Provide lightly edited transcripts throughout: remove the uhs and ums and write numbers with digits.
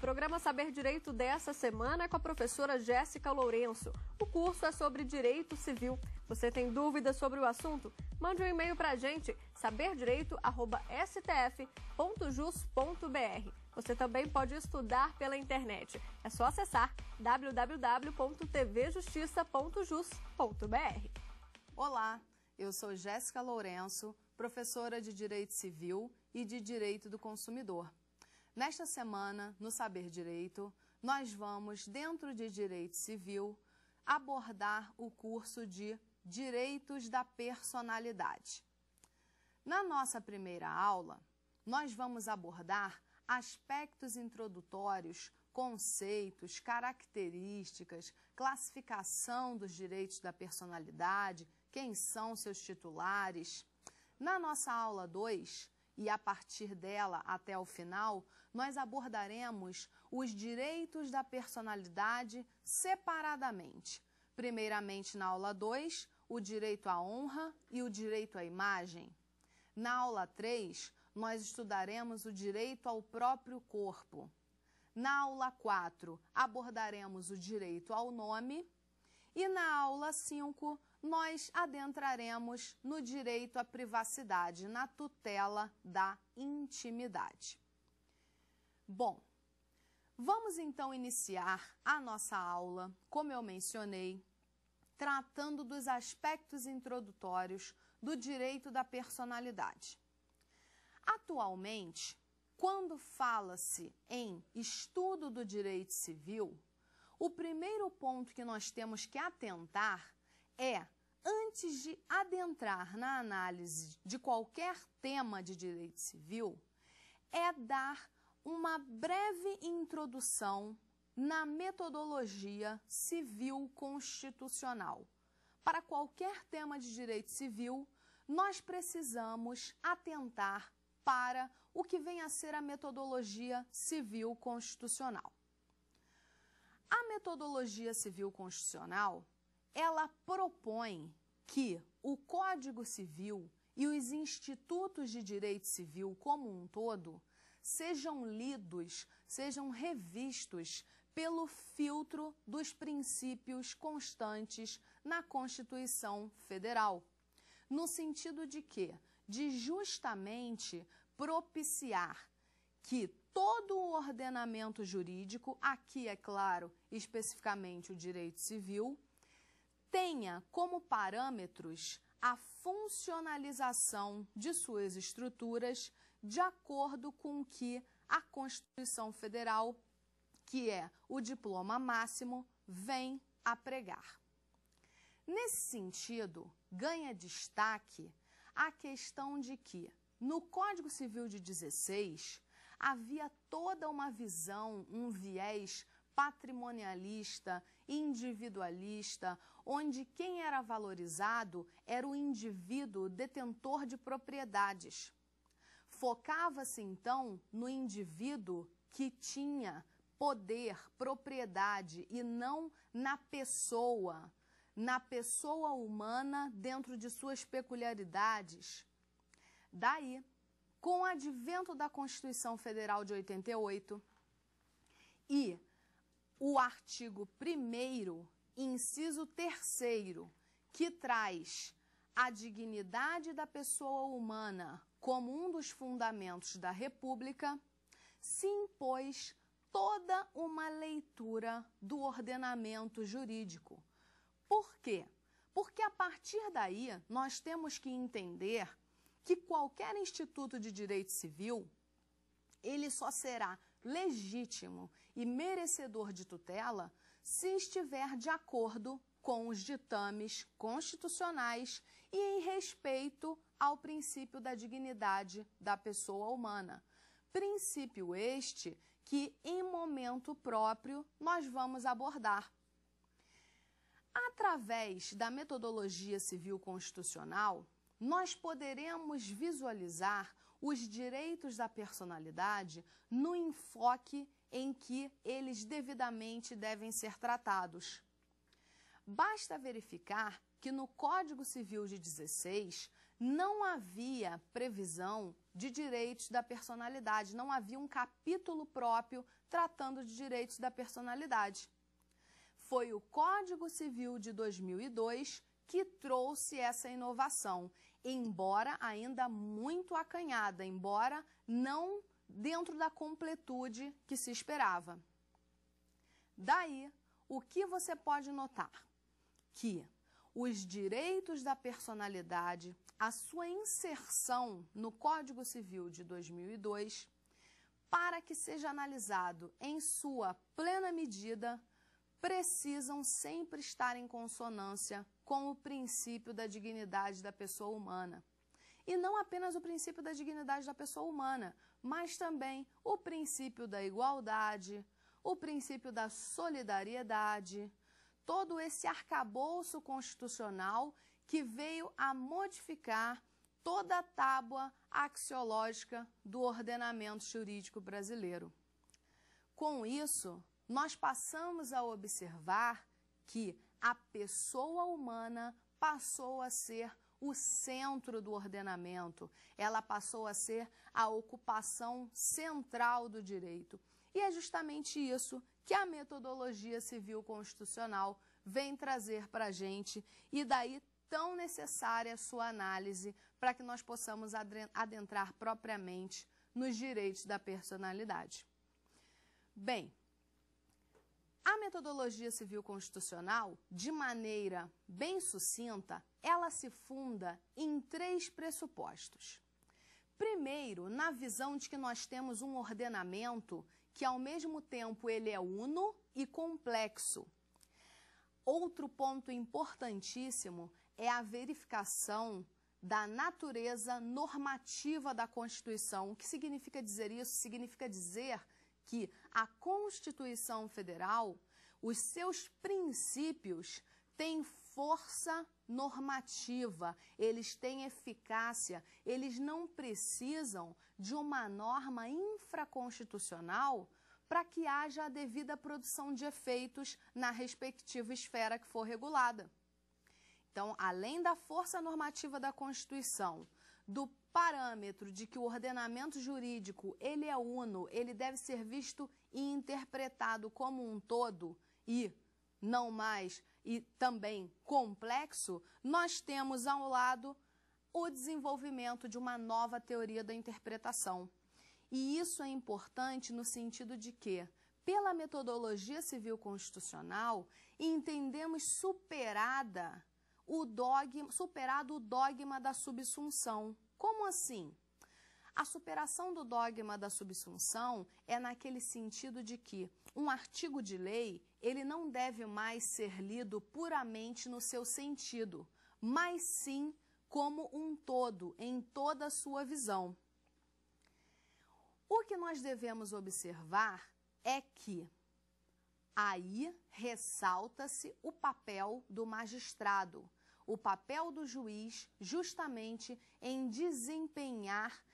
programa Saber Direito dessa semana é com a professora Jéssica Lourenço. O curso é sobre Direito Civil. Você tem dúvidas sobre o assunto? Mande um e-mail para a gente, saberdireito@stf.jus.br. Você também pode estudar pela internet. É só acessar www.tvjustiça.jus.br. Olá, eu sou Jéssica Lourenço, professora de Direito Civil e de Direito do Consumidor. Nesta semana, no Saber Direito, nós vamos, dentro de Direito Civil, abordar o curso de Direitos da Personalidade. Na nossa primeira aula, nós vamos abordar aspectos introdutórios, conceitos, características, classificação dos direitos da personalidade, quem são seus titulares. Na nossa aula 2, e a partir dela até o final, nós abordaremos os direitos da personalidade separadamente. Primeiramente, na aula 2, o direito à honra e o direito à imagem. Na aula 3, nós estudaremos o direito ao próprio corpo. Na aula 4, abordaremos o direito ao nome. E na aula 5, nós adentraremos no direito à privacidade, na tutela da intimidade. Bom, vamos então iniciar a nossa aula, como eu mencionei, tratando dos aspectos introdutórios do direito da personalidade. Atualmente, quando fala-se em estudo do direito civil, o primeiro ponto que nós temos que atentar é, antes de adentrar na análise de qualquer tema de direito civil, é dar uma breve introdução na metodologia civil constitucional. Para qualquer tema de direito civil, nós precisamos atentar para o que vem a ser a metodologia civil constitucional. A metodologia civil constitucional, ela propõe que o Código Civil e os institutos de direito civil como um todo sejam lidos, sejam revistos pelo filtro dos princípios constantes na Constituição Federal, no sentido de quê? De justamente propiciar que todo o ordenamento jurídico, aqui é claro, especificamente o direito civil, tenha como parâmetros a funcionalização de suas estruturas de acordo com o que a Constituição Federal, que é o diploma máximo, vem a pregar. Nesse sentido, ganha destaque a questão de que, no Código Civil de 16, havia toda uma visão, um viés patrimonialista, individualista, onde quem era valorizado era o indivíduo detentor de propriedades. Focava-se, então, no indivíduo que tinha poder, propriedade e não na pessoa humana dentro de suas peculiaridades. Daí, com o advento da Constituição Federal de 88 e o artigo 1º, inciso 3º, que traz a dignidade da pessoa humana como um dos fundamentos da República, se impôs toda uma leitura do ordenamento jurídico. Por quê? Porque a partir daí nós temos que entender que qualquer instituto de direito civil, ele só será legítimo e merecedor de tutela se estiver de acordo com os ditames constitucionais e em respeito ao princípio da dignidade da pessoa humana. Princípio este que, em momento próprio, nós vamos abordar. Através da metodologia civil constitucional, nós poderemos visualizar os direitos da personalidade no enfoque em que eles devidamente devem ser tratados. Basta verificar que no Código Civil de 16 não havia previsão de direitos da personalidade, não havia um capítulo próprio tratando de direitos da personalidade. Foi o Código Civil de 2002 que trouxe essa inovação, embora ainda muito acanhada, embora não dentro da completude que se esperava. Daí, o que você pode notar? Que os direitos da personalidade, a sua inserção no Código Civil de 2002, para que seja analisado em sua plena medida, precisam sempre estar em consonância com o princípio da dignidade da pessoa humana. E não apenas o princípio da dignidade da pessoa humana, mas também o princípio da igualdade, o princípio da solidariedade, todo esse arcabouço constitucional que veio a modificar toda a tábua axiológica do ordenamento jurídico brasileiro. Com isso, nós passamos a observar que a pessoa humana passou a ser o centro do ordenamento, ela passou a ser a ocupação central do direito. E é justamente isso que a metodologia civil constitucional vem trazer para a gente, e daí tão necessária a sua análise para que nós possamos adentrar propriamente nos direitos da personalidade. Bem, a metodologia civil constitucional, de maneira bem sucinta, ela se funda em 3 pressupostos. Primeiro, na visão de que nós temos um ordenamento que, ao mesmo tempo, ele é uno e complexo. Outro ponto importantíssimo é a verificação da natureza normativa da Constituição. O que significa dizer isso? Significa dizer que a Constituição Federal, os seus princípios têm força normativa, eles têm eficácia, eles não precisam de uma norma infraconstitucional para que haja a devida produção de efeitos na respectiva esfera que for regulada. Então, além da força normativa da Constituição, do parâmetro de que o ordenamento jurídico ele é uno, ele deve ser visto e interpretado como um todo e não mais e também complexo, nós temos ao lado o desenvolvimento de uma nova teoria da interpretação. E isso é importante no sentido de que, pela metodologia civil constitucional, entendemos superado o dogma da subsunção. Como assim? A superação do dogma da subsunção é naquele sentido de que um artigo de lei, ele não deve mais ser lido puramente no seu sentido, mas sim como um todo, em toda a sua visão. O que nós devemos observar é que aí ressalta-se o papel do magistrado, o papel do juiz justamente em desempenhar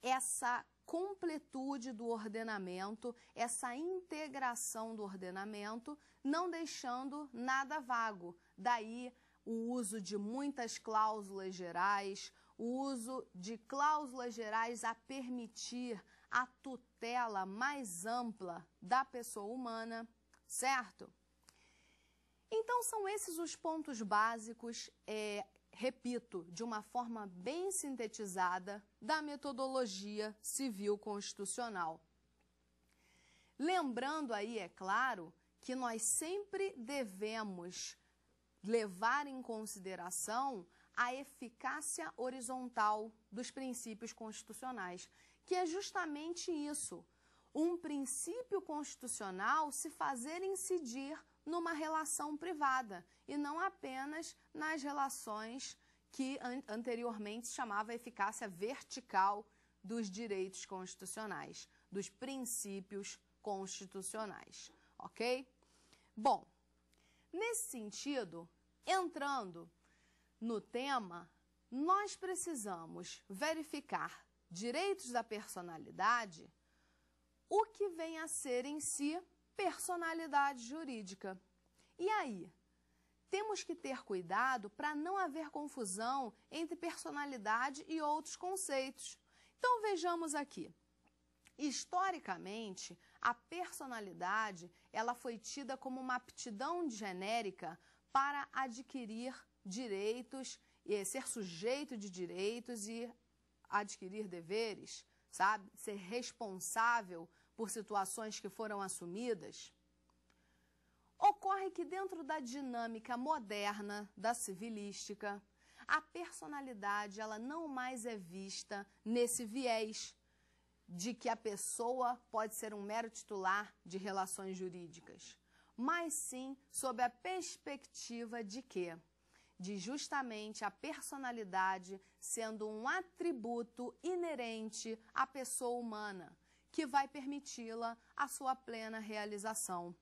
essa completude do ordenamento, essa integração do ordenamento, não deixando nada vago. Daí o uso de muitas cláusulas gerais, o uso de cláusulas gerais a permitir a tutela mais ampla da pessoa humana, certo? Então, são esses os pontos básicos, repito, de uma forma bem sintetizada, da metodologia civil constitucional. Lembrando aí, é claro, que nós sempre devemos levar em consideração a eficácia horizontal dos princípios constitucionais, que é justamente isso, um princípio constitucional se fazer incidir numa relação privada e não apenas nas relações que anteriormente se chamava eficácia vertical dos direitos constitucionais, dos princípios constitucionais, ok? Bom, nesse sentido, entrando no tema, nós precisamos verificar direitos da personalidade, o que vem a ser em si personalidade jurídica. E aí, temos que ter cuidado para não haver confusão entre personalidade e outros conceitos. Então, vejamos aqui. Historicamente, a personalidade ela foi tida como uma aptidão genérica para adquirir direitos, ser sujeito de direitos e adquirir deveres, sabe? Ser responsável por situações que foram assumidas. Ocorre que dentro da dinâmica moderna da civilística, a personalidade ela não mais é vista nesse viés de que a pessoa pode ser um mero titular de relações jurídicas, mas sim sob a perspectiva de quê? De justamente a personalidade sendo um atributo inerente à pessoa humana, que vai permiti-la a sua plena realização.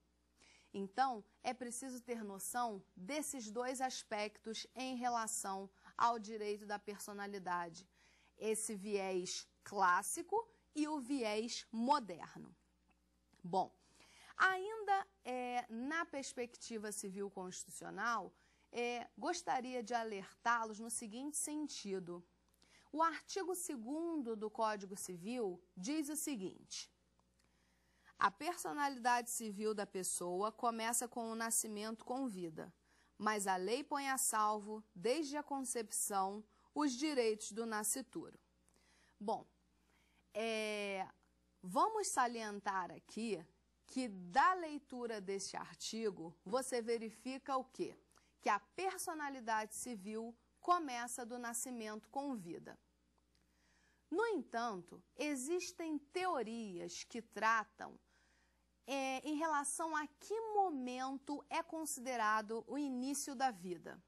Então, é preciso ter noção desses dois aspectos em relação ao direito da personalidade. Esse viés clássico e o viés moderno. Bom, ainda na perspectiva civil constitucional, gostaria de alertá-los no seguinte sentido. O artigo 2º do Código Civil diz o seguinte: a personalidade civil da pessoa começa com o nascimento com vida, mas a lei põe a salvo, desde a concepção, os direitos do nascituro. Bom, vamos salientar aqui que da leitura deste artigo, você verifica o quê? Que a personalidade civil começa do nascimento com vida. No entanto, existem teorias que tratam em relação a que momento é considerado o início da vida.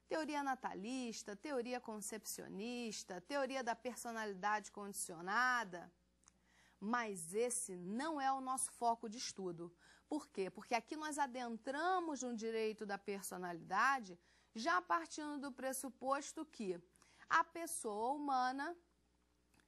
Teoria natalista, teoria concepcionista, teoria da personalidade condicionada. Mas esse não é o nosso foco de estudo. Por quê? Porque aqui nós adentramos no direito da personalidade já partindo do pressuposto que a pessoa humana,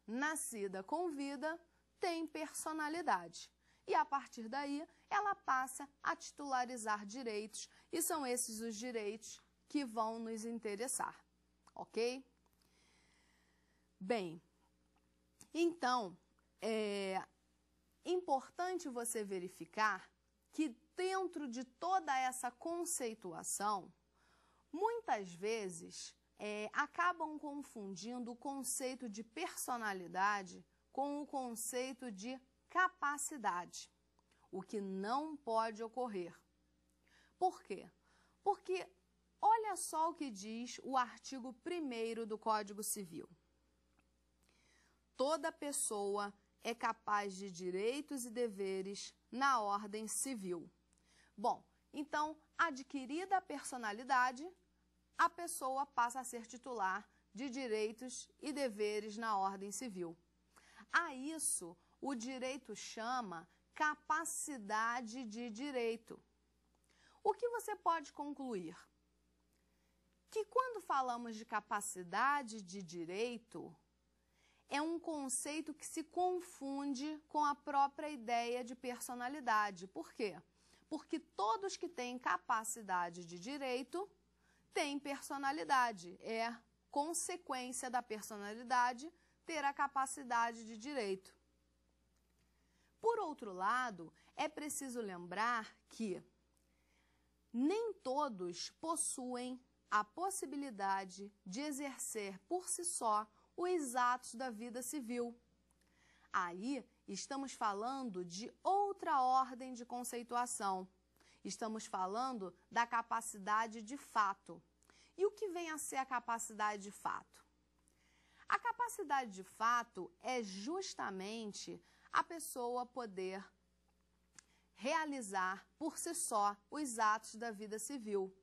nascida com vida, tem personalidade. E a partir daí, ela passa a titularizar direitos, e são esses os direitos que vão nos interessar, ok? Bem, então, é importante você verificar que dentro de toda essa conceituação, muitas vezes acabam confundindo o conceito de personalidade com o conceito de capacidade, o que não pode ocorrer. Por quê? Porque olha só o que diz o artigo 1º do Código Civil. Toda pessoa é capaz de direitos e deveres na ordem civil. Bom, então, adquirida a personalidade, a pessoa passa a ser titular de direitos e deveres na ordem civil. A isso, o direito chama capacidade de direito. O que você pode concluir? Que quando falamos de capacidade de direito, é um conceito que se confunde com a própria ideia de personalidade. Por quê? Porque todos que têm capacidade de direito têm personalidade. É consequência da personalidade ter a capacidade de direito. Por outro lado, é preciso lembrar que nem todos possuem a possibilidade de exercer por si só os atos da vida civil. Aí estamos falando de outra ordem de conceituação. Estamos falando da capacidade de fato. E o que vem a ser a capacidade de fato? A capacidade de fato é justamente a pessoa poder realizar por si só os atos da vida civil.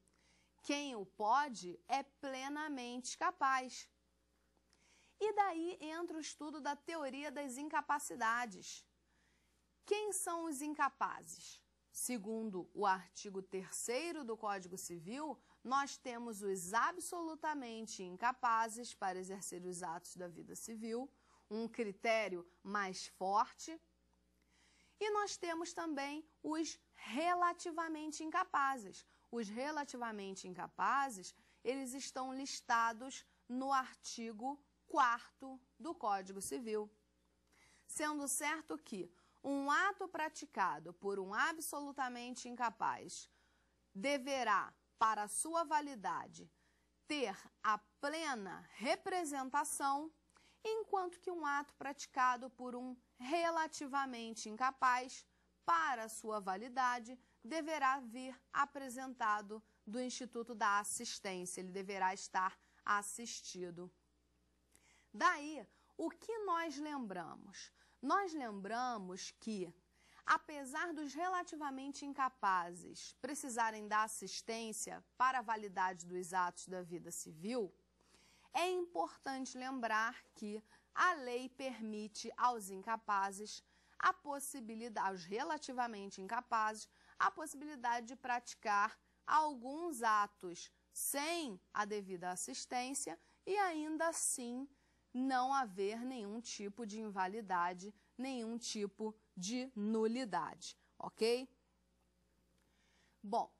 Quem o pode é plenamente capaz. E daí entra o estudo da teoria das incapacidades. Quem são os incapazes? Segundo o artigo 3º do Código Civil, nós temos os absolutamente incapazes para exercer os atos da vida civil, um critério mais forte. E nós temos também os relativamente incapazes, os relativamente incapazes, eles estão listados no artigo 4º do Código Civil. Sendo certo que um ato praticado por um absolutamente incapaz deverá, para sua validade, ter a plena representação, enquanto que um ato praticado por um relativamente incapaz, para sua validade, deverá vir apresentado do Instituto da Assistência, ele deverá estar assistido. Daí, o que nós lembramos? Nós lembramos que, apesar dos relativamente incapazes precisarem da assistência para a validade dos atos da vida civil, é importante lembrar que a lei permite aos incapazes a possibilidade, aos relativamente incapazes, a possibilidade de praticar alguns atos sem a devida assistência e ainda assim não haver nenhum tipo de invalidade, nenhum tipo de nulidade, ok? Bom,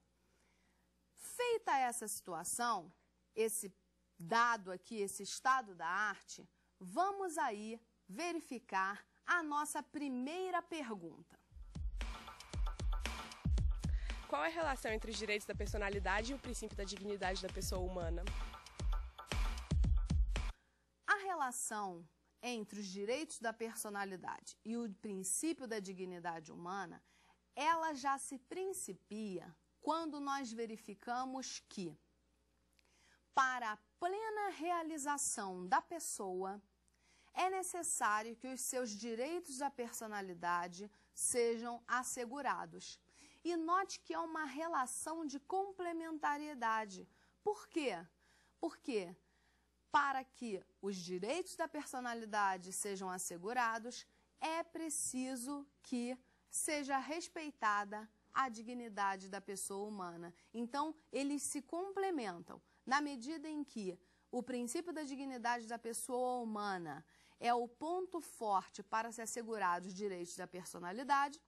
feita essa situação, esse dado aqui, esse estado da arte, vamos aí verificar a nossa primeira pergunta. Qual é a relação entre os direitos da personalidade e o princípio da dignidade da pessoa humana? A relação entre os direitos da personalidade e o princípio da dignidade humana, ela já se principia quando nós verificamos que, para a plena realização da pessoa, é necessário que os seus direitos da personalidade sejam assegurados. E note que é uma relação de complementariedade. Por quê? Porque para que os direitos da personalidade sejam assegurados, é preciso que seja respeitada a dignidade da pessoa humana. Então, eles se complementam. Na medida em que o princípio da dignidade da pessoa humana é o ponto forte para se assegurar os direitos da personalidade,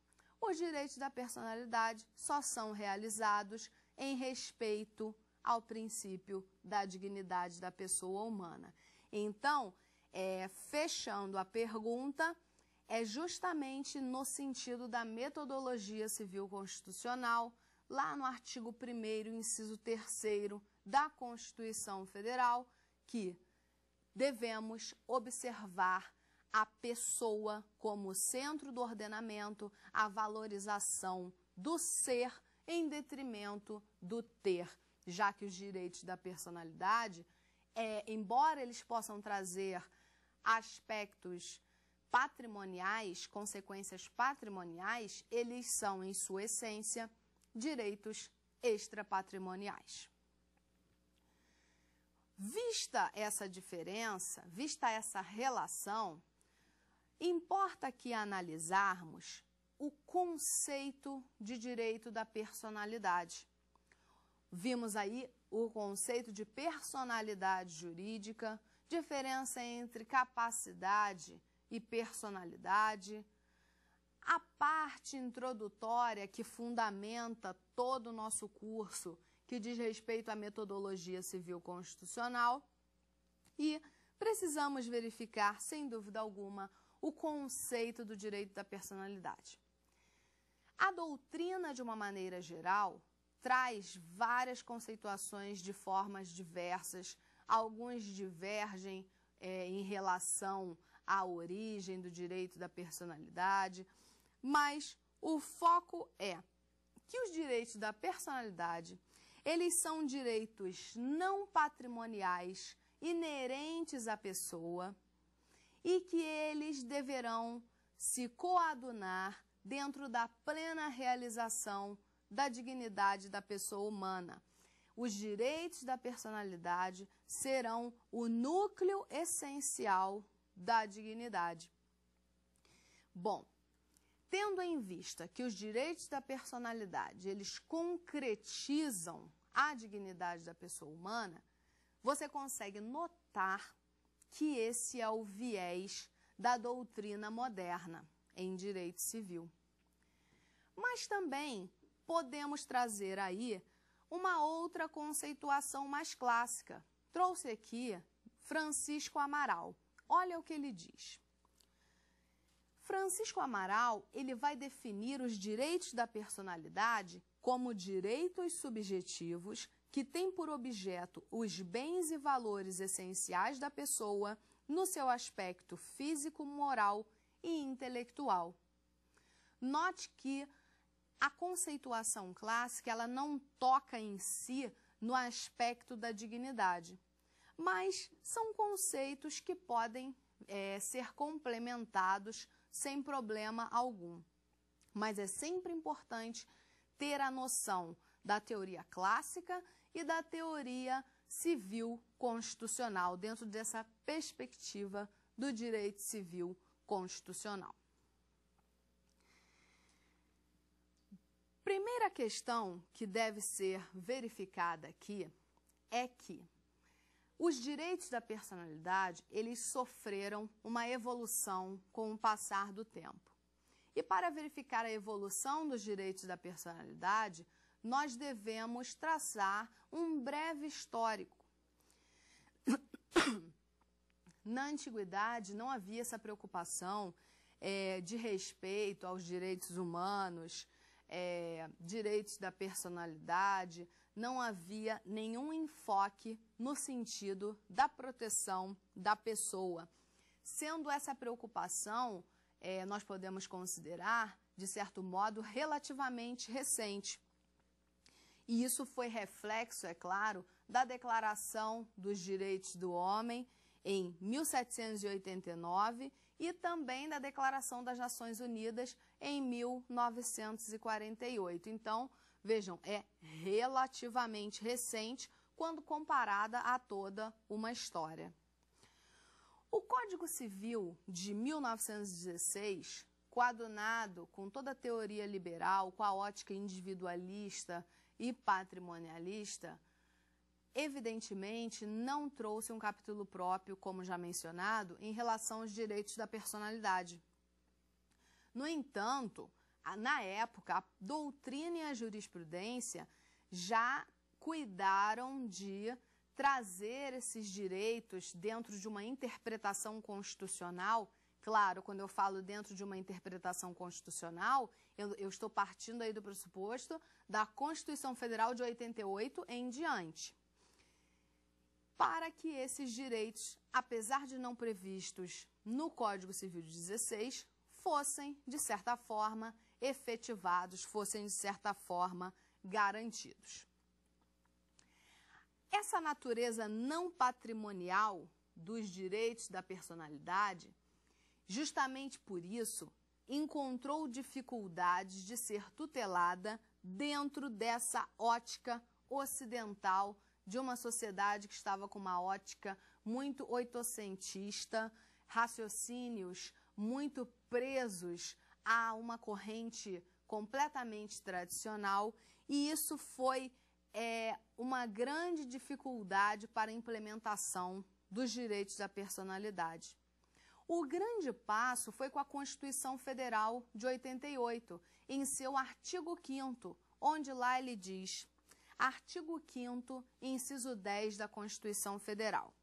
os direitos da personalidade só são realizados em respeito ao princípio da dignidade da pessoa humana. Então, fechando a pergunta, é justamente no sentido da metodologia civil constitucional, lá no artigo 1º, inciso 3º da Constituição Federal, que devemos observar a pessoa como centro do ordenamento, a valorização do ser em detrimento do ter, já que os direitos da personalidade, embora eles possam trazer aspectos patrimoniais, consequências patrimoniais, eles são, em sua essência, direitos extrapatrimoniais. Vista essa diferença, vista essa relação, importa aqui analisarmos o conceito de direito da personalidade. Vimos aí o conceito de personalidade jurídica, diferença entre capacidade e personalidade, a parte introdutória que fundamenta todo o nosso curso, que diz respeito à metodologia civil constitucional, e precisamos verificar, sem dúvida alguma, o conceito do direito da personalidade. A doutrina, de uma maneira geral, traz várias conceituações de formas diversas, alguns divergem em relação à origem do direito da personalidade, mas o foco é que os direitos da personalidade, eles são direitos não patrimoniais inerentes à pessoa e que eles deverão se coadunar dentro da plena realização da dignidade da pessoa humana. Os direitos da personalidade serão o núcleo essencial da dignidade. Bom, tendo em vista que os direitos da personalidade, eles concretizam a dignidade da pessoa humana, você consegue notar que esse é o viés da doutrina moderna em direito civil. Mas também podemos trazer aí uma outra conceituação mais clássica. Trouxe aqui Francisco Amaral. Olha o que ele diz. Francisco Amaral, ele vai definir os direitos da personalidade como direitos subjetivos que têm por objeto os bens e valores essenciais da pessoa no seu aspecto físico, moral e intelectual. Note que a conceituação clássica ela não toca em si no aspecto da dignidade, mas são conceitos que podem ser complementados sem problema algum. Mas é sempre importante ter a noção da teoria clássica e da teoria civil constitucional dentro dessa perspectiva do direito civil constitucional. Primeira questão que deve ser verificada aqui é que os direitos da personalidade, eles sofreram uma evolução com o passar do tempo. E para verificar a evolução dos direitos da personalidade, nós devemos traçar um breve histórico. Na antiguidade, não havia essa preocupação de respeito aos direitos humanos, direitos da personalidade, não havia nenhum enfoque no sentido da proteção da pessoa. Sendo essa preocupação, nós podemos considerar, de certo modo, relativamente recente. E isso foi reflexo, é claro, da Declaração dos Direitos do Homem em 1789 e também da Declaração das Nações Unidas em 1948. Então, vejam, é relativamente recente quando comparada a toda uma história. O Código Civil de 1916, coadunado com toda a teoria liberal, com a ótica individualista e patrimonialista, evidentemente não trouxe um capítulo próprio, como já mencionado, em relação aos direitos da personalidade. No entanto, na época, a doutrina e a jurisprudência já cuidaram de trazer esses direitos dentro de uma interpretação constitucional. Claro, quando eu falo dentro de uma interpretação constitucional, eu estou partindo aí do pressuposto da Constituição Federal de 88 em diante. Para que esses direitos, apesar de não previstos no Código Civil de 16, fossem, de certa forma, efetivados, fossem, de certa forma, garantidos. Essa natureza não patrimonial dos direitos da personalidade, justamente por isso, encontrou dificuldades de ser tutelada dentro dessa ótica ocidental de uma sociedade que estava com uma ótica muito oitocentista, raciocínios muito presos a uma corrente completamente tradicional, e isso foi uma grande dificuldade para a implementação dos direitos da personalidade. O grande passo foi com a Constituição Federal de 88, em seu artigo 5º, onde lá ele diz, artigo 5º, inciso 10 da Constituição Federal.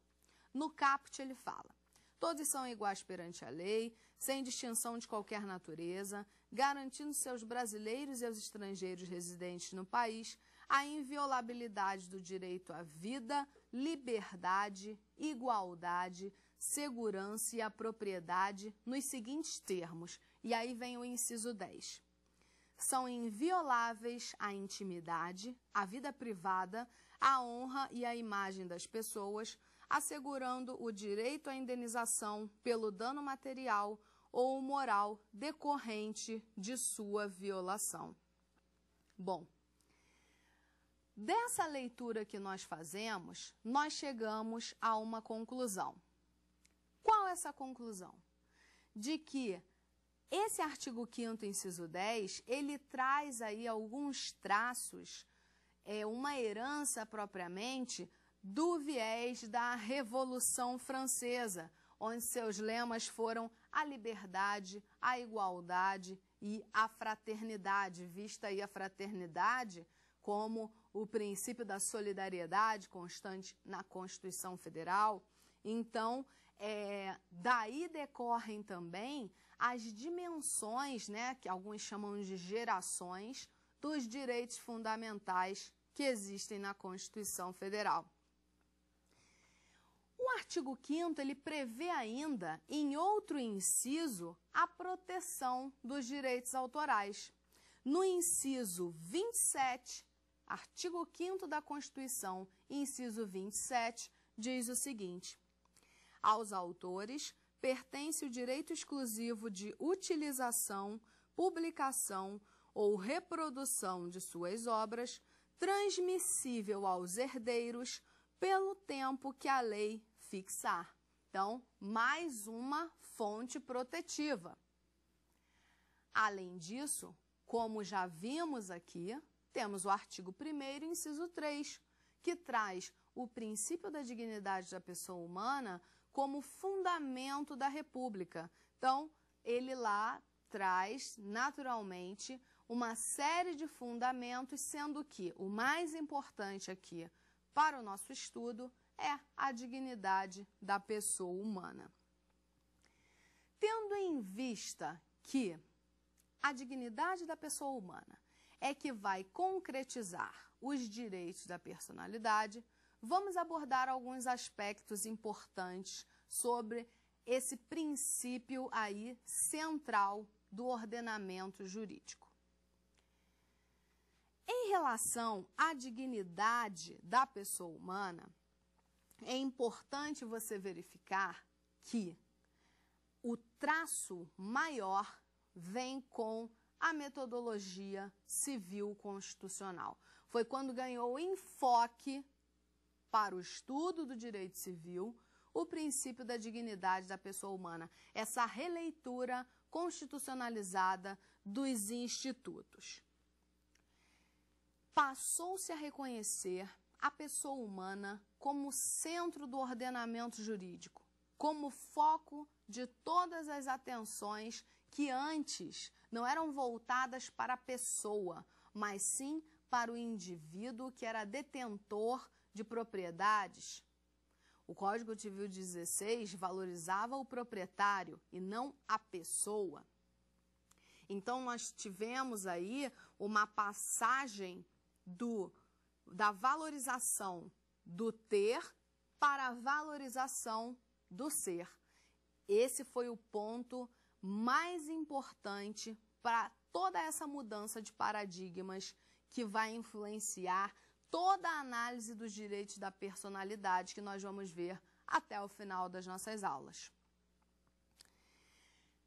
No caput ele fala, todos são iguais perante a lei, sem distinção de qualquer natureza, garantindo seus brasileiros e aos estrangeiros residentes no país a inviolabilidade do direito à vida, liberdade, igualdade, segurança e à propriedade nos seguintes termos, e aí vem o inciso 10. São invioláveis a intimidade, a vida privada, a honra e a imagem das pessoas, assegurando o direito à indenização pelo dano material ou moral decorrente de sua violação. Bom, dessa leitura que nós fazemos, nós chegamos a uma conclusão. Qual é essa conclusão? De que esse artigo 5º, inciso 10, ele traz aí alguns traços, uma herança propriamente do viés da Revolução Francesa, onde seus lemas foram a liberdade, a igualdade e a fraternidade, vista aí a fraternidade como o princípio da solidariedade constante na Constituição Federal. Então, daí decorrem também as dimensões, né, que alguns chamam de gerações, dos direitos fundamentais que existem na Constituição Federal. O artigo 5º, ele prevê ainda, em outro inciso, a proteção dos direitos autorais. No inciso 27, artigo 5º da Constituição, inciso 27, diz o seguinte: aos autores pertence o direito exclusivo de utilização, publicação ou reprodução de suas obras, transmissível aos herdeiros pelo tempo que a lei fixar. Então, mais uma fonte protetiva. Além disso, como já vimos aqui, temos o artigo 1º, inciso 3, que traz o princípio da dignidade da pessoa humana como fundamento da República. Então, ele lá traz, naturalmente, uma série de fundamentos, sendo que o mais importante aqui para o nosso estudo é a dignidade da pessoa humana. Tendo em vista que a dignidade da pessoa humana é que vai concretizar os direitos da personalidade, vamos abordar alguns aspectos importantes sobre esse princípio aí central do ordenamento jurídico. Em relação à dignidade da pessoa humana, é importante você verificar que o traço maior vem com a metodologia civil constitucional. Foi quando ganhou enfoque para o estudo do direito civil o princípio da dignidade da pessoa humana, essa releitura constitucionalizada dos institutos. Passou-se a reconhecer a pessoa humana como centro do ordenamento jurídico, como foco de todas as atenções que antes não eram voltadas para a pessoa, mas sim para o indivíduo que era detentor de propriedades. O Código Civil 16 valorizava o proprietário e não a pessoa. Então, nós tivemos aí uma passagem da valorização do ter para a valorização do ser. Esse foi o ponto mais importante para toda essa mudança de paradigmas que vai influenciar toda a análise dos direitos da personalidade que nós vamos ver até o final das nossas aulas.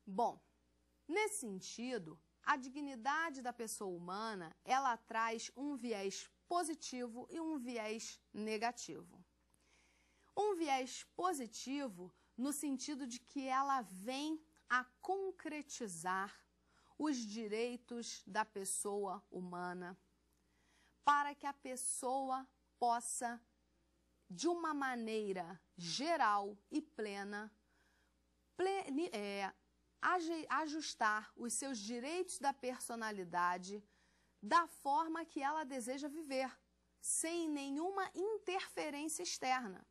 Bom, nesse sentido, a dignidade da pessoa humana, ela traz um viés positivo e um viés negativo. Um viés positivo no sentido de que ela vem a concretizar os direitos da pessoa humana, para que a pessoa possa, de uma maneira geral e plena, ajustar os seus direitos da personalidade da forma que ela deseja viver, sem nenhuma interferência externa.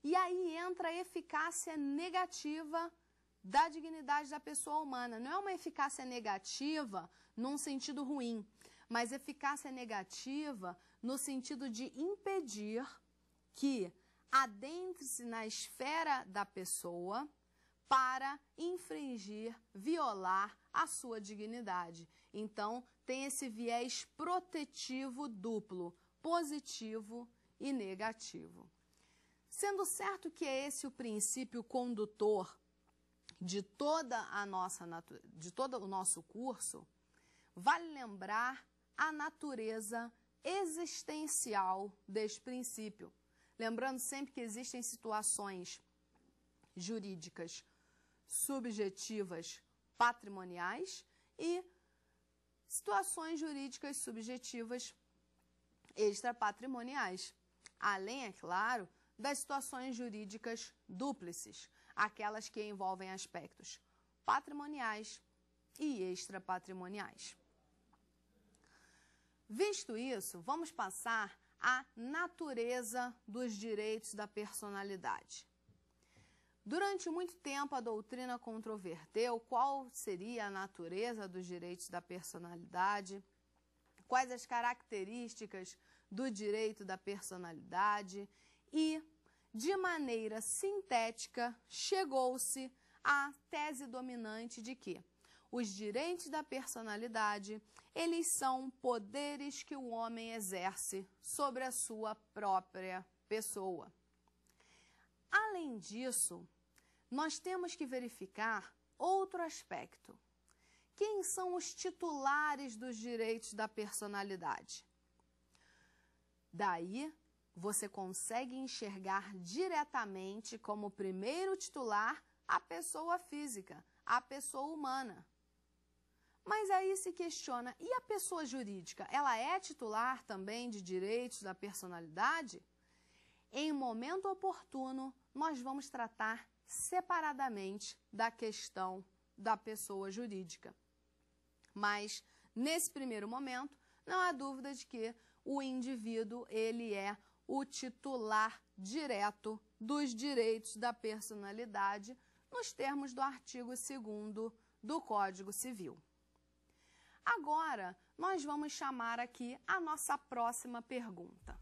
E aí entra a eficácia negativa da dignidade da pessoa humana. Não é uma eficácia negativa num sentido ruim, mas eficácia negativa no sentido de impedir que adentre-se na esfera da pessoa para infringir, violar a sua dignidade. Então, tem esse viés protetivo duplo, positivo e negativo. Sendo certo que é esse o princípio condutor de todo o nosso curso, vale lembrar a natureza existencial deste princípio. Lembrando sempre que existem situações jurídicas subjetivas patrimoniais e situações jurídicas subjetivas extrapatrimoniais. Além, é claro, das situações jurídicas dúplices, aquelas que envolvem aspectos patrimoniais e extrapatrimoniais. Visto isso, vamos passar à natureza dos direitos da personalidade. Durante muito tempo, a doutrina controverteu qual seria a natureza dos direitos da personalidade, quais as características do direito da personalidade e, de maneira sintética, chegou-se à tese dominante de que os direitos da personalidade, eles são poderes que o homem exerce sobre a sua própria pessoa. Além disso, nós temos que verificar outro aspecto. Quem são os titulares dos direitos da personalidade? Daí, você consegue enxergar diretamente como primeiro titular a pessoa física, a pessoa humana. Mas aí se questiona, e a pessoa jurídica, ela é titular também de direitos da personalidade? Em momento oportuno, nós vamos tratar separadamente da questão da pessoa jurídica. Mas, nesse primeiro momento, não há dúvida de que o indivíduo, ele é o titular direto dos direitos da personalidade, nos termos do artigo 2º do Código Civil. Agora, nós vamos chamar aqui a nossa próxima pergunta.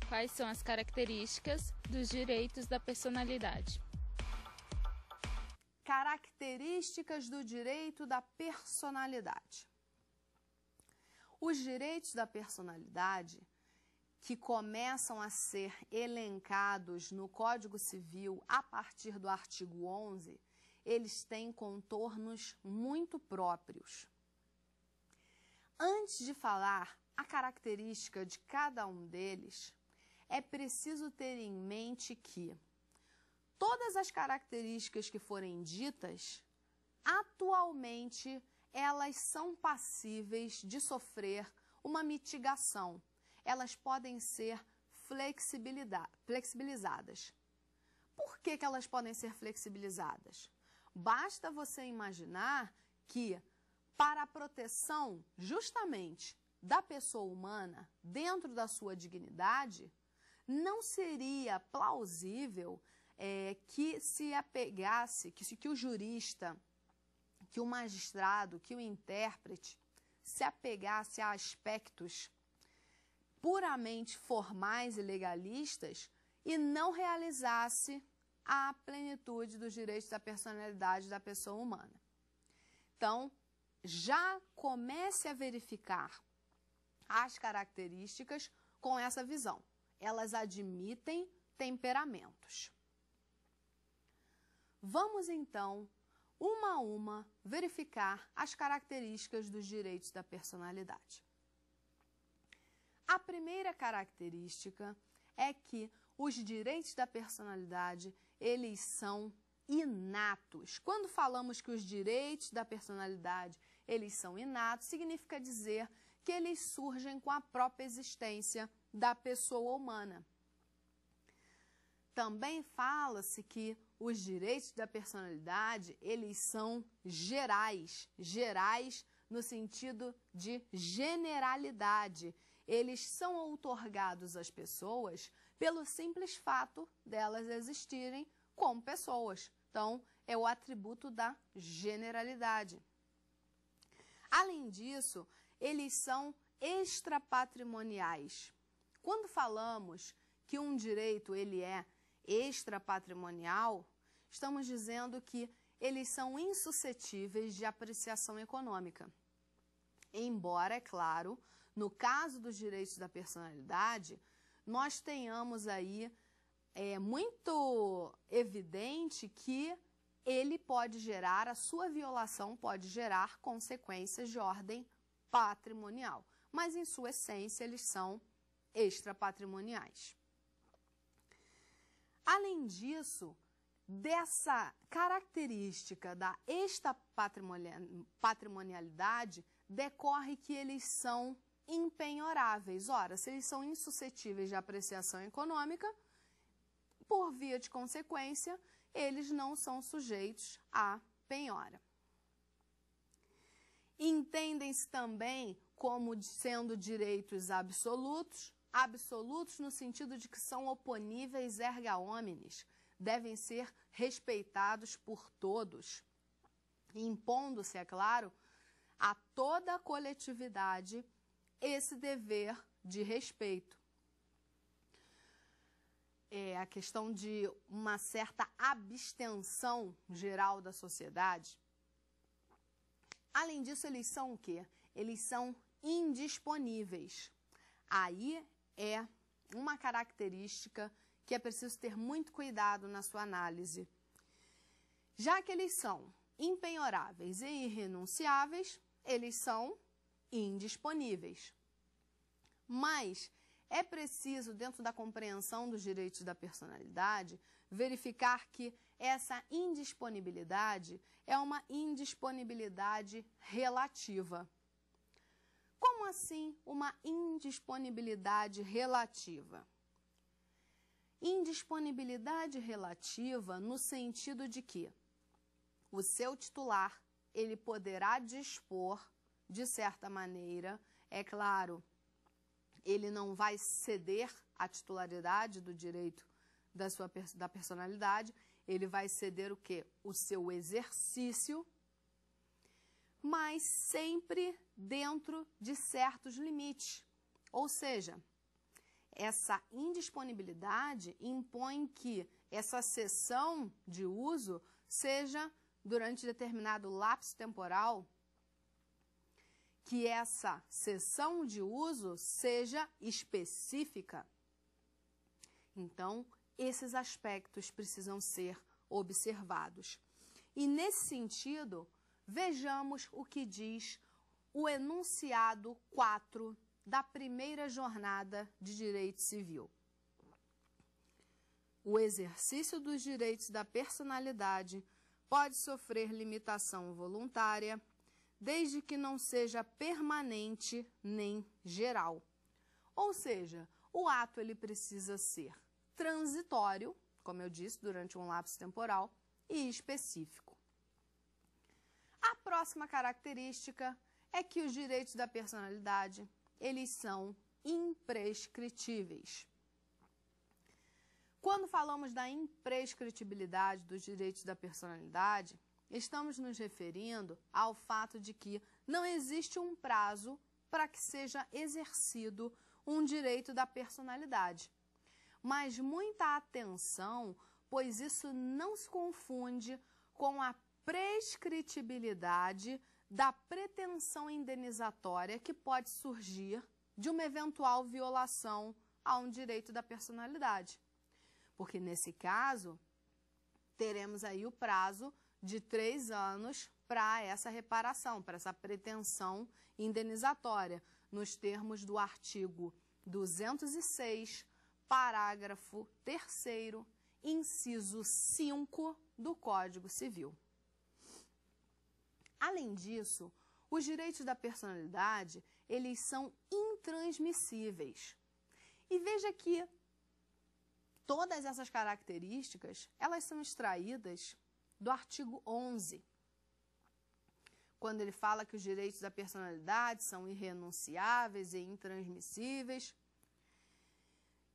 Quais são as características dos direitos da personalidade? Características do direito da personalidade. Os direitos da personalidade, que começam a ser elencados no Código Civil a partir do artigo 11, eles têm contornos muito próprios. Antes de falar a característica de cada um deles, é preciso ter em mente que todas as características que forem ditas, atualmente, elas são passíveis de sofrer uma mitigação. Elas podem ser flexibilizadas. Por que elas podem ser flexibilizadas? Basta você imaginar que, para a proteção justamente da pessoa humana dentro da sua dignidade, não seria plausível que se apegasse, que o jurista, que o magistrado, que o intérprete se apegasse a aspectos puramente formais e legalistas e não realizasse a plenitude dos direitos da personalidade da pessoa humana. Então, já comece a verificar as características com essa visão. Elas admitem temperamentos. Vamos, então, uma a uma, verificar as características dos direitos da personalidade. A primeira característica é que os direitos da personalidade, eles são inatos. Quando falamos que os direitos da personalidade, eles são inatos, significa dizer que eles surgem com a própria existência da pessoa humana. Também fala-se que os direitos da personalidade, eles são gerais, gerais no sentido de generalidade. Eles são outorgados às pessoas pelo simples fato delas existirem como pessoas. Então, é o atributo da generalidade. Além disso, eles são extrapatrimoniais. Quando falamos que um direito ele é extrapatrimonial, estamos dizendo que eles são insuscetíveis de apreciação econômica. Embora, é claro, no caso dos direitos da personalidade, nós tenhamos aí muito evidente que ele pode gerar, a sua violação pode gerar consequências de ordem patrimonial, mas em sua essência eles são extrapatrimoniais. Além disso, dessa característica da extrapatrimonialidade, decorre que eles são impenhoráveis. Ora, se eles são insuscetíveis de apreciação econômica, por via de consequência, eles não são sujeitos à penhora. Entendem-se também como sendo direitos absolutos, absolutos no sentido de que são oponíveis erga omnes, devem ser respeitados por todos, impondo-se, é claro, a toda a coletividade esse dever de respeito. É a questão de uma certa abstenção geral da sociedade. Além disso, eles são o quê? Eles são indisponíveis. Aí é uma característica que é preciso ter muito cuidado na sua análise. Já que eles são impenhoráveis e irrenunciáveis, eles são indisponíveis. Mas é preciso, dentro da compreensão dos direitos da personalidade, verificar que essa indisponibilidade é uma indisponibilidade relativa. Como assim uma indisponibilidade relativa? Indisponibilidade relativa no sentido de que o seu titular, ele poderá dispor, de certa maneira, é claro, ele não vai ceder a titularidade do direito da personalidade, ele vai ceder o quê? O seu exercício, mas sempre dentro de certos limites. Ou seja, essa indisponibilidade impõe que essa cessão de uso seja durante determinado lapso temporal, que essa cessão de uso seja específica. Então, esses aspectos precisam ser observados. E, nesse sentido, vejamos o que diz o enunciado 4 da primeira jornada de direito civil. O exercício dos direitos da personalidade pode sofrer limitação voluntária, desde que não seja permanente nem geral. Ou seja, o ato ele precisa ser transitório, como eu disse, durante um lapso temporal, e específico. A próxima característica é que os direitos da personalidade, eles são imprescritíveis. Quando falamos da imprescritibilidade dos direitos da personalidade, estamos nos referindo ao fato de que não existe um prazo para que seja exercido um direito da personalidade. Mas muita atenção, pois isso não se confunde com a prescritibilidade da pretensão indenizatória que pode surgir de uma eventual violação a um direito da personalidade. Porque, nesse caso, teremos aí o prazo de 3 anos para essa reparação, para essa pretensão indenizatória, nos termos do artigo 206, parágrafo 3º, inciso 5 do Código Civil. Além disso, os direitos da personalidade, eles são intransmissíveis. E veja que todas essas características, elas são extraídas do artigo 11, quando ele fala que os direitos da personalidade são irrenunciáveis e intransmissíveis.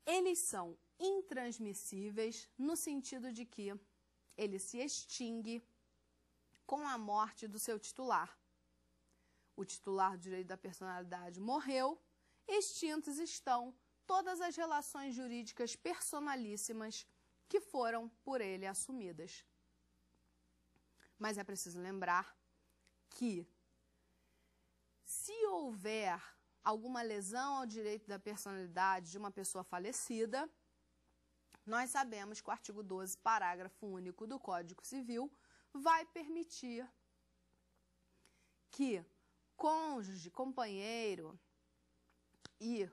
Eles são intransmissíveis no sentido de que ele se extingue com a morte do seu titular. O titular do direito da personalidade morreu, extintos estão todas as relações jurídicas personalíssimas que foram por ele assumidas. Mas é preciso lembrar que, se houver alguma lesão ao direito da personalidade de uma pessoa falecida, nós sabemos que o artigo 12, parágrafo único do Código Civil, vai permitir que cônjuge, companheiro e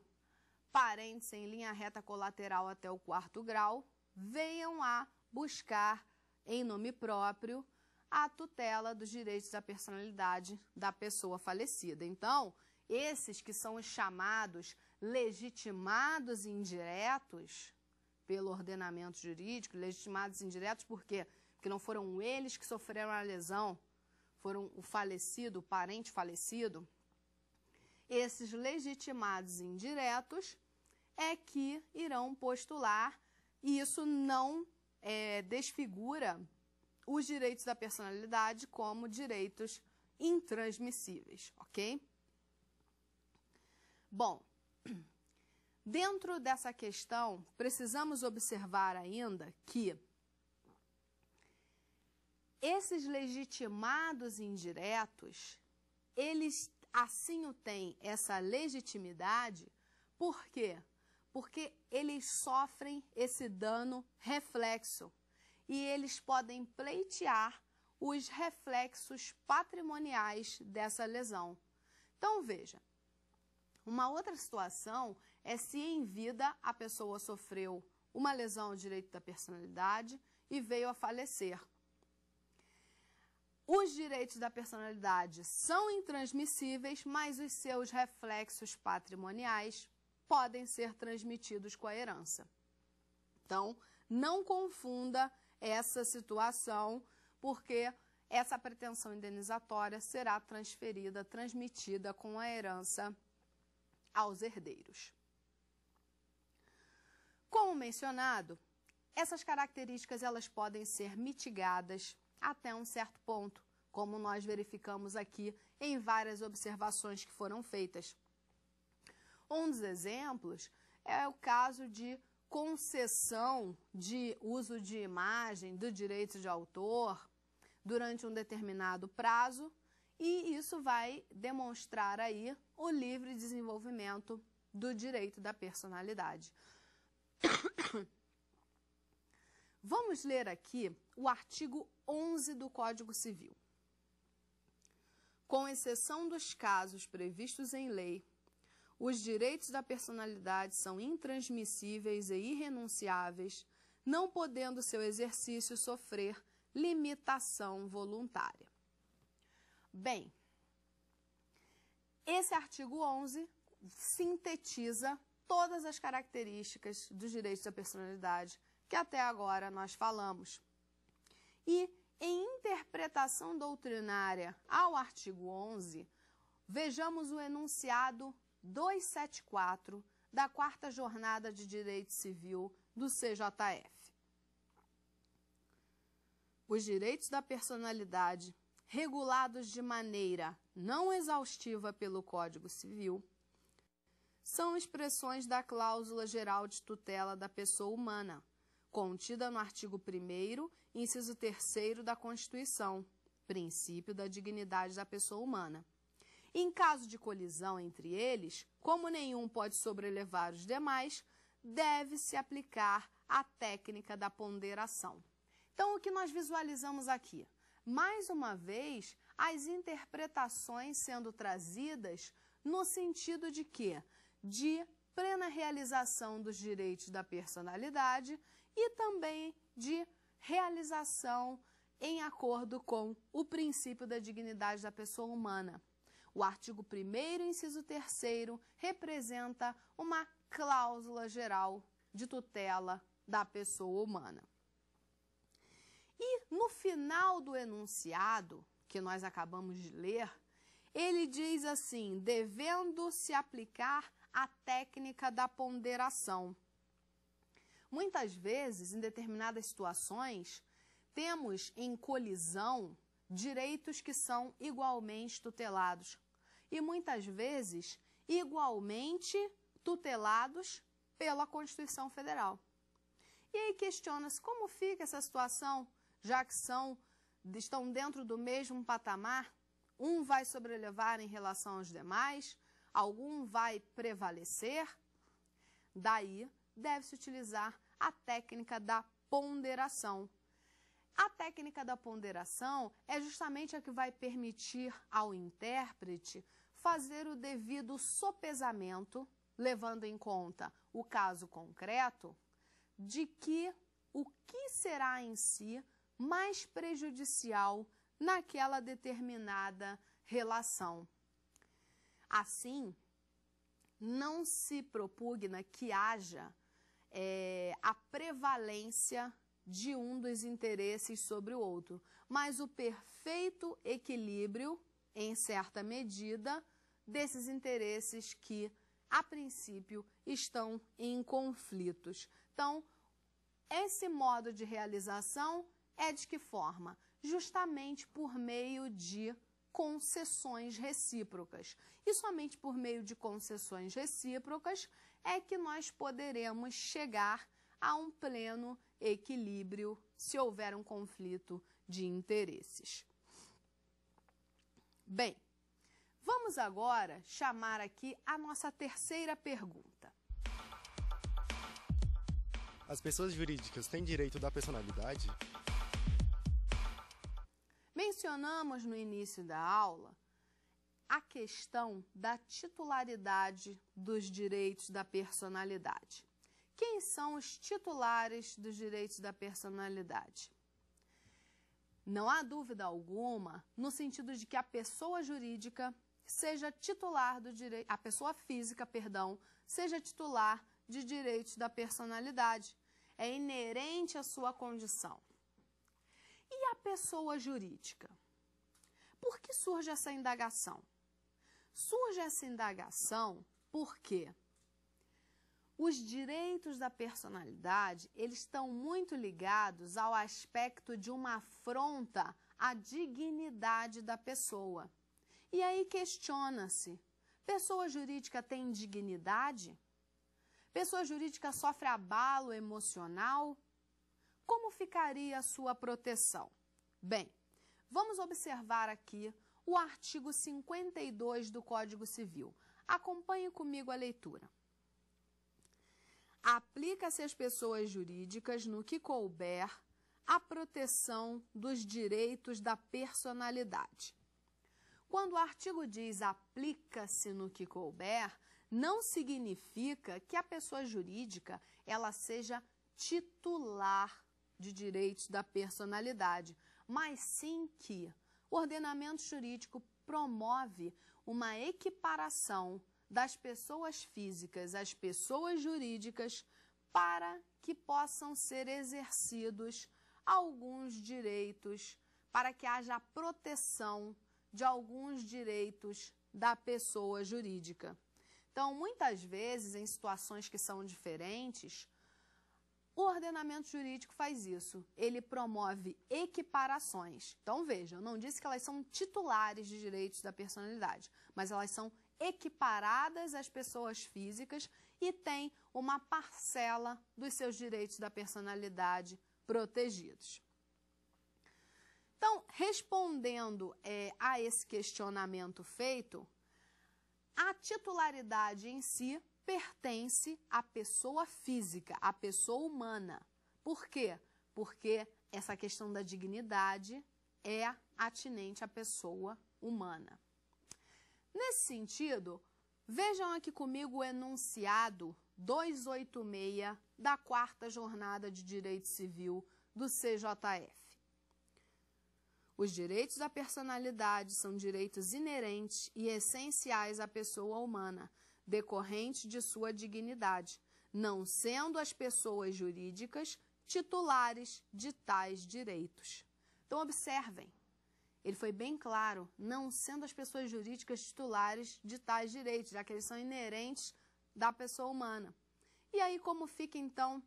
parentes em linha reta colateral até o 4º grau venham a buscar, em nome próprio, a tutela dos direitos da personalidade da pessoa falecida. Então, esses que são os chamados legitimados indiretos pelo ordenamento jurídico, legitimados indiretos por quê? Porque não foram eles que sofreram a lesão, foram o falecido, o parente falecido, esses legitimados indiretos é que irão postular, e isso não desfigura os direitos da personalidade como direitos intransmissíveis, ok? Bom, dentro dessa questão, precisamos observar ainda que esses legitimados indiretos, eles assim o têm essa legitimidade, por quê? Porque eles sofrem esse dano reflexo e eles podem pleitear os reflexos patrimoniais dessa lesão. Então, veja, uma outra situação é se em vida a pessoa sofreu uma lesão ao direito da personalidade e veio a falecer. Os direitos da personalidade são intransmissíveis, mas os seus reflexos patrimoniais podem ser transmitidos com a herança. Então, não confunda essa situação, porque essa pretensão indenizatória será transmitida com a herança aos herdeiros. Como mencionado, essas características elas podem ser mitigadas até um certo ponto, como nós verificamos aqui em várias observações que foram feitas. Um dos exemplos é o caso de concessão de uso de imagem do direito de autor durante um determinado prazo, e isso vai demonstrar aí o livre desenvolvimento do direito da personalidade. Vamos ler aqui o artigo 11 do Código Civil. Com exceção dos casos previstos em lei, os direitos da personalidade são intransmissíveis e irrenunciáveis, não podendo seu exercício sofrer limitação voluntária. Bem, esse artigo 11 sintetiza todas as características dos direitos da personalidade que até agora nós falamos. E, em interpretação doutrinária ao artigo 11, vejamos o enunciado 274 da 4ª Jornada de Direito Civil do CJF. Os direitos da personalidade, regulados de maneira não exaustiva pelo Código Civil, são expressões da cláusula geral de tutela da pessoa humana, contida no artigo 1º, inciso 3º da Constituição, princípio da dignidade da pessoa humana. Em caso de colisão entre eles, como nenhum pode sobrelevar os demais, deve-se aplicar a técnica da ponderação. Então, o que nós visualizamos aqui? Mais uma vez, as interpretações sendo trazidas no sentido de quê? De plena realização dos direitos da personalidade e também de realização em acordo com o princípio da dignidade da pessoa humana. O artigo 1º, inciso 3º, representa uma cláusula geral de tutela da pessoa humana. E no final do enunciado, que nós acabamos de ler, ele diz assim, devendo se aplicar a técnica da ponderação. Muitas vezes, em determinadas situações, temos em colisão direitos que são igualmente tutelados e muitas vezes igualmente tutelados pela Constituição Federal. E aí questiona-se como fica essa situação, já que estão dentro do mesmo patamar, um vai sobrelevar em relação aos demais, algum vai prevalecer? Daí deve-se utilizar a técnica da ponderação. A técnica da ponderação é justamente a que vai permitir ao intérprete fazer o devido sopesamento, levando em conta o caso concreto, de que o que será em si mais prejudicial naquela determinada relação. Assim, não se propugna que haja a prevalência de um dos interesses sobre o outro, mas o perfeito equilíbrio, em certa medida, desses interesses que, a princípio, estão em conflitos. Então, esse modo de realização é de que forma? Justamente por meio de concessões recíprocas. E somente por meio de concessões recíprocas é que nós poderemos chegar a um pleno equilíbrio se houver um conflito de interesses. Bem, vamos agora chamar aqui a nossa terceira pergunta. As pessoas jurídicas têm direito da personalidade? Mencionamos no início da aula a questão da titularidade dos direitos da personalidade. Quem são os titulares dos direitos da personalidade? Não há dúvida alguma no sentido de que a pessoa jurídica seja titular do direito, a pessoa física, perdão, seja titular de direitos da personalidade. É inerente à sua condição. E a pessoa jurídica? Por que surge essa indagação? Surge essa indagação porque os direitos da personalidade, eles estão muito ligados ao aspecto de uma afronta à dignidade da pessoa. E aí questiona-se, pessoa jurídica tem dignidade? Pessoa jurídica sofre abalo emocional? Como ficaria a sua proteção? Bem, vamos observar aqui o artigo 52 do Código Civil. Acompanhe comigo a leitura. Aplica-se às pessoas jurídicas, no que couber, a proteção dos direitos da personalidade. Quando o artigo diz aplica-se no que couber, não significa que a pessoa jurídica ela seja titular de direitos da personalidade, mas sim que o ordenamento jurídico promove uma equiparação das pessoas físicas às pessoas jurídicas para que possam ser exercidos alguns direitos, para que haja proteção de alguns direitos da pessoa jurídica. Então, muitas vezes, em situações que são diferentes, o ordenamento jurídico faz isso, ele promove equiparações. Então, veja, eu não disse que elas são titulares de direitos da personalidade, mas elas são equiparadas às pessoas físicas e têm uma parcela dos seus direitos da personalidade protegidos. Então, respondendo a esse questionamento feito, a titularidade em si pertence à pessoa física, à pessoa humana. Por quê? Porque essa questão da dignidade é atinente à pessoa humana. Nesse sentido, vejam aqui comigo o enunciado 286 da 4ª Jornada de Direito Civil do CJF. Os direitos da personalidade são direitos inerentes e essenciais à pessoa humana, decorrentes de sua dignidade, não sendo as pessoas jurídicas titulares de tais direitos. Então, observem, ele foi bem claro, não sendo as pessoas jurídicas titulares de tais direitos, já que eles são inerentes da pessoa humana. E aí, como fica, então,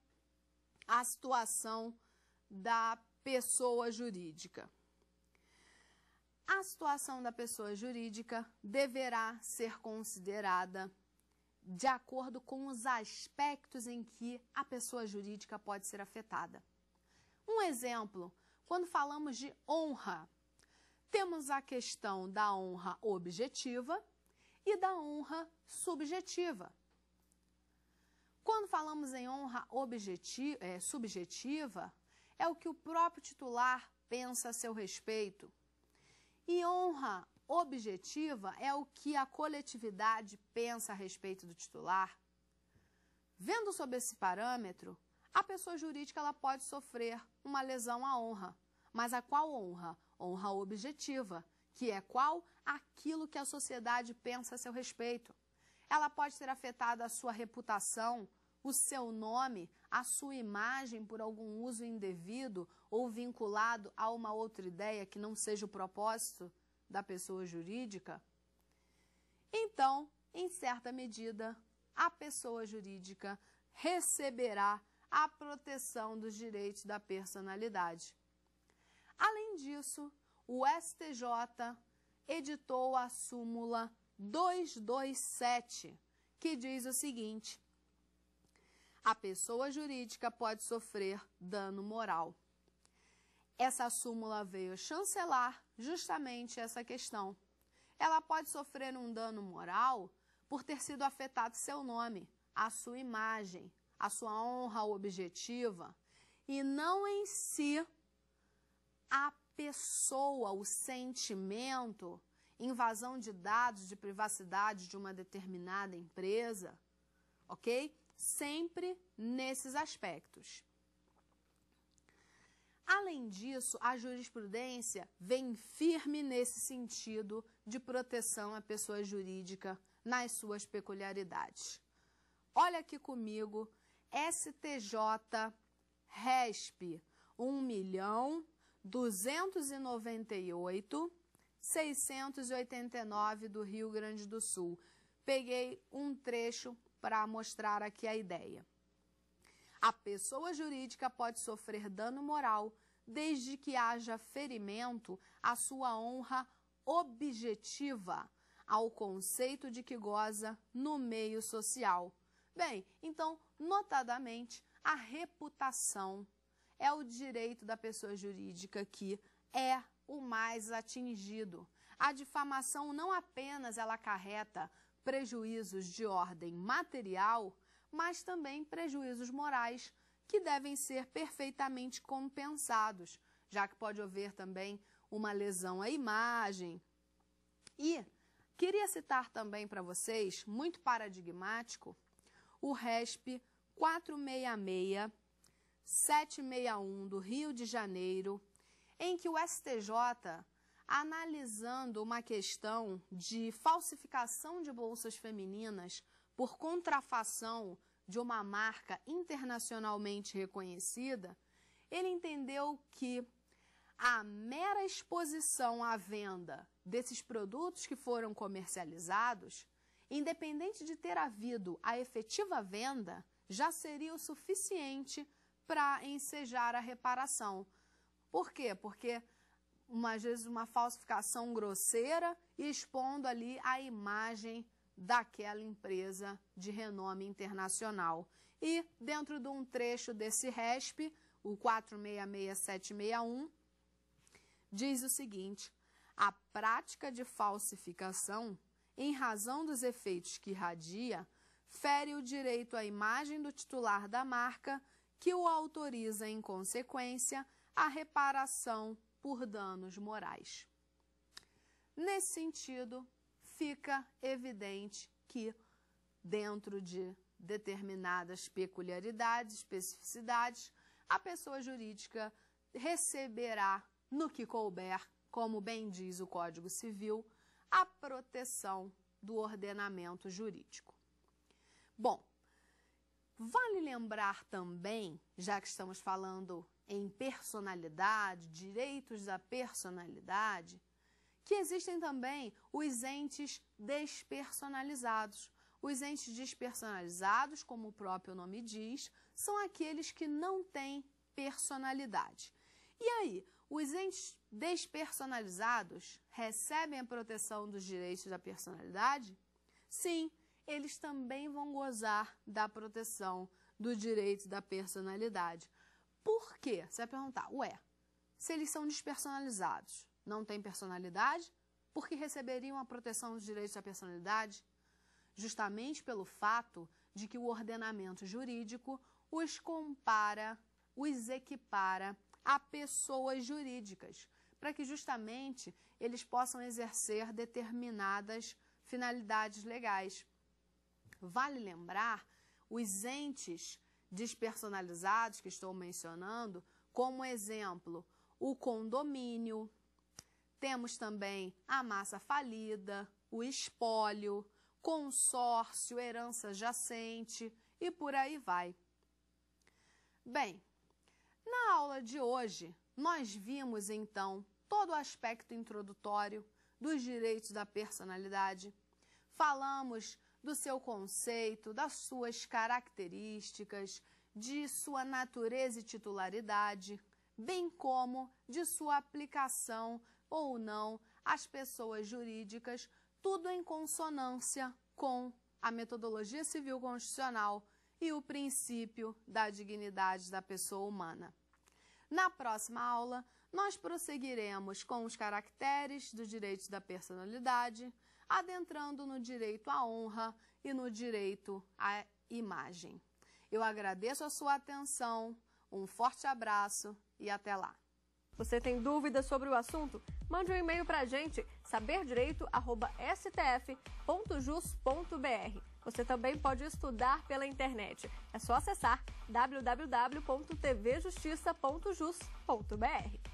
a situação da pessoa jurídica? A situação da pessoa jurídica deverá ser considerada de acordo com os aspectos em que a pessoa jurídica pode ser afetada. Um exemplo, quando falamos de honra, temos a questão da honra objetiva e da honra subjetiva. Quando falamos em honra subjetiva, é o que o próprio titular pensa a seu respeito. E honra objetiva é o que a coletividade pensa a respeito do titular. Vendo sob esse parâmetro, a pessoa jurídica ela pode sofrer uma lesão à honra. Mas a qual honra? Honra objetiva, que é qual? Aquilo que a sociedade pensa a seu respeito. Ela pode ser afetada a sua reputação o seu nome, a sua imagem por algum uso indevido ou vinculado a uma outra ideia que não seja o propósito da pessoa jurídica, então, em certa medida, a pessoa jurídica receberá a proteção dos direitos da personalidade. Além disso, o STJ editou a súmula 227, que diz o seguinte: a pessoa jurídica pode sofrer dano moral. Essa súmula veio chancelar justamente essa questão. Ela pode sofrer um dano moral por ter sido afetado seu nome, a sua imagem, a sua honra objetiva, e não em si a pessoa, o sentimento, invasão de dados de privacidade de uma determinada empresa, ok? Sempre nesses aspectos. Além disso, a jurisprudência vem firme nesse sentido de proteção à pessoa jurídica nas suas peculiaridades. Olha aqui comigo, STJ RESP 1.298.689 do Rio Grande do Sul. Peguei um trecho para mostrar aqui a ideia. A pessoa jurídica pode sofrer dano moral desde que haja ferimento à sua honra objetiva, ao conceito de que goza no meio social. Bem, então, notadamente, a reputação é o direito da pessoa jurídica que é o mais atingido. A difamação não apenas ela acarreta prejuízos de ordem material, mas também prejuízos morais que devem ser perfeitamente compensados, já que pode haver também uma lesão à imagem. E queria citar também para vocês, muito paradigmático, o RESP 466-761 do Rio de Janeiro, em que o STJ, analisando uma questão de falsificação de bolsas femininas por contrafação de uma marca internacionalmente reconhecida, ele entendeu que a mera exposição à venda desses produtos que foram comercializados, independente de ter havido a efetiva venda, já seria o suficiente para ensejar a reparação. Por quê? Porque, às vezes, uma falsificação grosseira e expondo ali a imagem daquela empresa de renome internacional. E, dentro de um trecho desse RESP, o 466-761, diz o seguinte: a prática de falsificação, em razão dos efeitos que irradia, fere o direito à imagem do titular da marca, que o autoriza, em consequência, a reparação por danos morais. Nesse sentido, fica evidente que, dentro de determinadas peculiaridades, especificidades, a pessoa jurídica receberá, no que couber, como bem diz o Código Civil, a proteção do ordenamento jurídico. Bom, vale lembrar também, já que estamos falando em personalidade, direitos da personalidade, que existem também os entes despersonalizados. Os entes despersonalizados, como o próprio nome diz, são aqueles que não têm personalidade. E aí, os entes despersonalizados recebem a proteção dos direitos da personalidade? Sim, eles também vão gozar da proteção do direito da personalidade. Por quê? Você vai perguntar, se eles são despersonalizados, não têm personalidade, por que receberiam a proteção dos direitos da personalidade? Justamente pelo fato de que o ordenamento jurídico os compara, os equipara a pessoas jurídicas, para que justamente eles possam exercer determinadas finalidades legais. Vale lembrar os entes despersonalizados que estou mencionando, como exemplo, o condomínio, temos também a massa falida, o espólio, consórcio, herança jacente, e por aí vai. Bem, na aula de hoje, nós vimos então todo o aspecto introdutório dos direitos da personalidade, falamos do seu conceito, das suas características, de sua natureza e titularidade, bem como de sua aplicação ou não às pessoas jurídicas, tudo em consonância com a metodologia civil constitucional e o princípio da dignidade da pessoa humana. Na próxima aula, nós prosseguiremos com os caracteres dos direitos da personalidade, adentrando no direito à honra e no direito à imagem. Eu agradeço a sua atenção, um forte abraço e até lá. Você tem dúvidas sobre o assunto? Mande um e-mail para a gente, saberdireito@stf.jus.br. Você também pode estudar pela internet. É só acessar www.tvjustiça.jus.br.